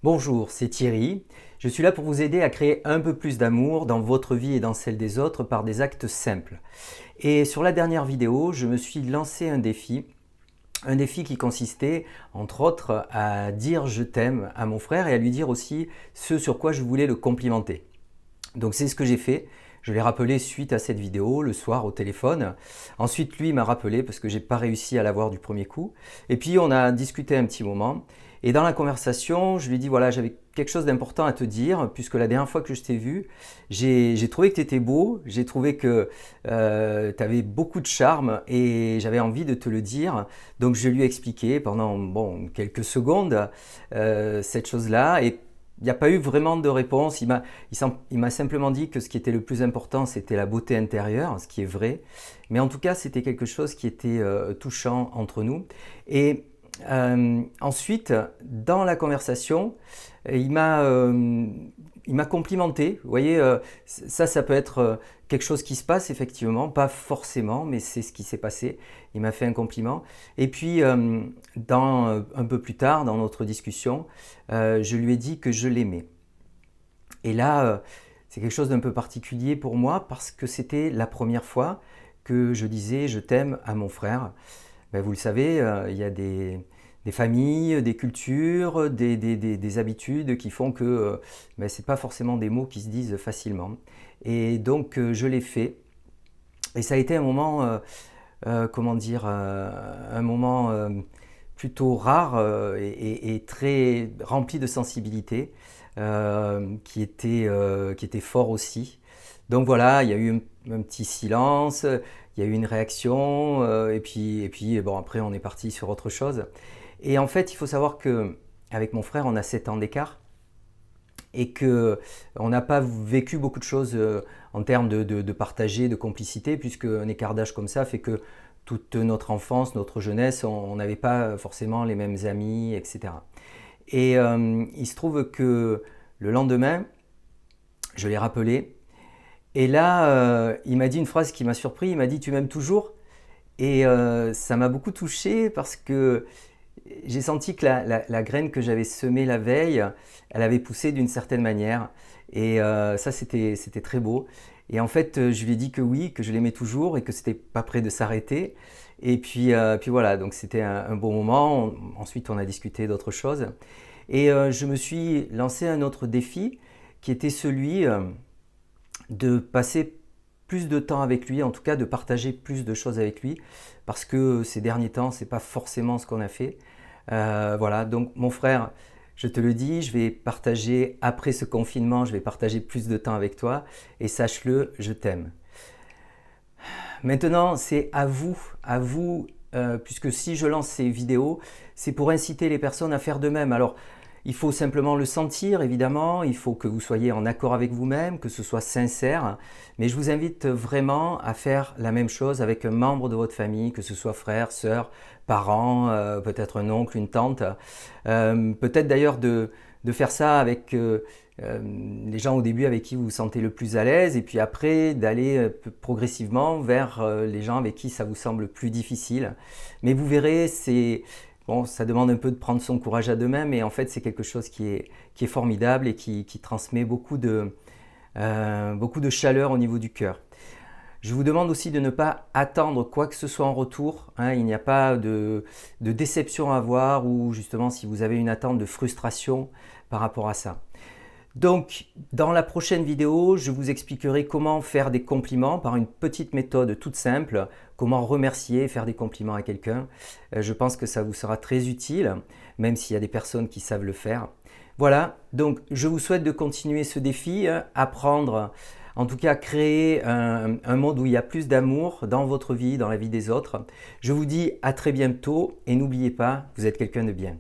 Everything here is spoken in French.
Bonjour, c'est Thierry. Je suis là pour vous aider à créer un peu plus d'amour dans votre vie et dans celle des autres par des actes simples. Et sur la dernière vidéo, je me suis lancé un défi qui consistait, entre autres, à dire je t'aime à mon frère et à lui dire aussi ce sur quoi je voulais le complimenter. Donc c'est ce que j'ai fait. Je l'ai rappelé suite à cette vidéo, le soir au téléphone. Ensuite, lui m'a rappelé parce que j'ai pas réussi à l'avoir du premier coup. Et puis on a discuté un petit moment. Et dans la conversation, je lui ai dit voilà, j'avais quelque chose d'important à te dire, puisque la dernière fois que je t'ai vu, j'ai trouvé que tu étais beau, j'ai trouvé que tu avais beaucoup de charme et j'avais envie de te le dire. Donc je lui ai expliqué pendant quelques secondes cette chose-là. Et il n'y a pas eu vraiment de réponse. Il m'a simplement dit que ce qui était le plus important, c'était la beauté intérieure, ce qui est vrai. Mais en tout cas, c'était quelque chose qui était touchant entre nous. Et ensuite, dans la conversation, il m'a euh, il m'a complimenté. Vous voyez, ça peut être quelque chose qui se passe effectivement, pas forcément, mais c'est ce qui s'est passé. Il m'a fait un compliment. Et puis, un peu plus tard, dans notre discussion, je lui ai dit que je l'aimais. Et là, c'est quelque chose d'un peu particulier pour moi parce que c'était la première fois que je disais je t'aime à mon frère. Ben, vous le savez, il y a des familles, des cultures, des habitudes qui font que ben, ce n'est pas forcément des mots qui se disent facilement. Et donc je l'ai fait. Et ça a été un moment, comment dire, un moment plutôt rare et très rempli de sensibilité, qui était fort aussi. Donc voilà, il y a eu un petit silence, il y a eu une réaction, et puis bon, après on est parti sur autre chose. Et en fait, il faut savoir que avec mon frère, on a 7 ans d'écart et que on n'a pas vécu beaucoup de choses en termes de partager, de complicité, puisque un écart d'âge comme ça fait que toute notre enfance, notre jeunesse, on n'avait pas forcément les mêmes amis, etc. Et il se trouve que le lendemain, je l'ai rappelé, et là, il m'a dit une phrase qui m'a surpris, il m'a dit «Tu m'aimes toujours?» Et ça m'a beaucoup touché parce que j'ai senti que la graine que j'avais semée la veille, elle avait poussé d'une certaine manière. Et ça, c'était très beau. Et en fait, je lui ai dit que oui, que je l'aimais toujours et que c'était pas près de s'arrêter. Et puis voilà, donc c'était un bon moment. Ensuite, on a discuté d'autres choses. Et je me suis lancé un autre défi qui était celui de passer plus de temps avec lui, en tout cas de partager plus de choses avec lui, parce que ces derniers temps, c'est pas forcément ce qu'on a fait. Voilà, donc mon frère, je te le dis, je vais partager après ce confinement, je vais partager plus de temps avec toi, et sache-le, je t'aime. Maintenant, c'est à vous, puisque si je lance ces vidéos, c'est pour inciter les personnes à faire de même. Alors, il faut simplement le sentir, évidemment, il faut que vous soyez en accord avec vous-même, que ce soit sincère, mais je vous invite vraiment à faire la même chose avec un membre de votre famille, que ce soit frère, sœur, parent, peut-être un oncle, une tante, peut-être d'ailleurs de faire ça avec les gens au début avec qui vous vous sentez le plus à l'aise, et puis après d'aller progressivement vers les gens avec qui ça vous semble plus difficile. Mais vous verrez, bon, ça demande un peu de prendre son courage à deux mains, mais en fait c'est quelque chose qui est formidable et qui transmet beaucoup de chaleur au niveau du cœur. Je vous demande aussi de ne pas attendre quoi que ce soit en retour, hein. Il n'y a pas de déception à avoir, ou justement si vous avez une attente de frustration par rapport à ça. Donc, dans la prochaine vidéo, je vous expliquerai comment faire des compliments par une petite méthode toute simple, comment remercier, faire des compliments à quelqu'un. Je pense que ça vous sera très utile, même s'il y a des personnes qui savent le faire. Voilà, donc je vous souhaite de continuer ce défi, apprendre, en tout cas créer un monde où il y a plus d'amour dans votre vie, dans la vie des autres. Je vous dis à très bientôt et n'oubliez pas, vous êtes quelqu'un de bien.